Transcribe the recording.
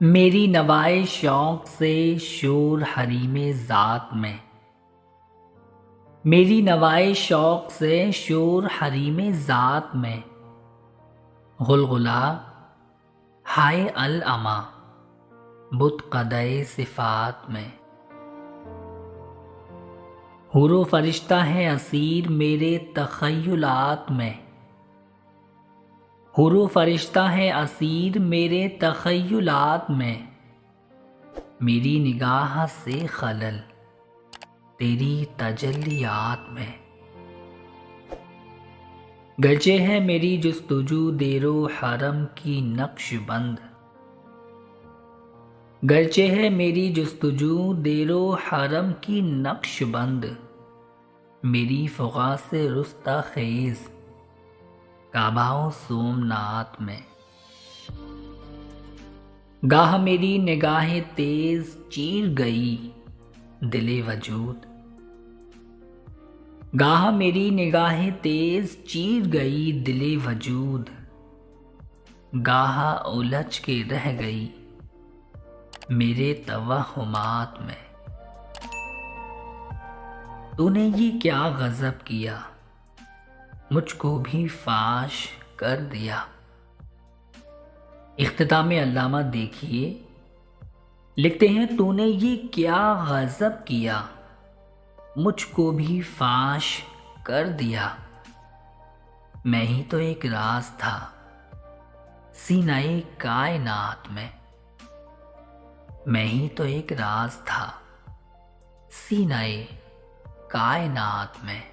मेरी नवाए शौक से शोर हरीमे ज़ात में। मेरी नवाए शौक से शोर हरीमे ज़ात में। गुलगुला हाय अल अमा बुत कदए सिफ़ात में। हुरो फरिश्ता है असीर मेरे तख़य्युलात में। हुरो फरिश्ता है असीर मेरे तख़य्युलात में। मेरी निगाह से खलल तेरी तजल्लियात में। गरचे है मेरी जुस्तजू देरो हरम की नक्शबंद। गरचे है मेरी जुस्तजू देरो हरम की नक्शबंद। मेरी फ़ुग़ा से रुस्ता ख़ेज़ काबाओ सोमनाथ में। गाह मेरी निगाहें तेज चीर गई दिले वजूद। गाह मेरी निगाहें तेज चीर गई दिले वजूद। गाह उलझ के रह गई मेरे तवहुमात में। तूने ये क्या गज़ब किया मुझको भी फाश कर दिया। इख्तिताम अल्लामा देखिए, लिखते हैं तूने ये क्या गज़ब किया मुझको भी फाश कर दिया। मैं ही तो एक राज था सीनाए कायनात में। मैं ही तो एक राज था सीनाए कायनात में।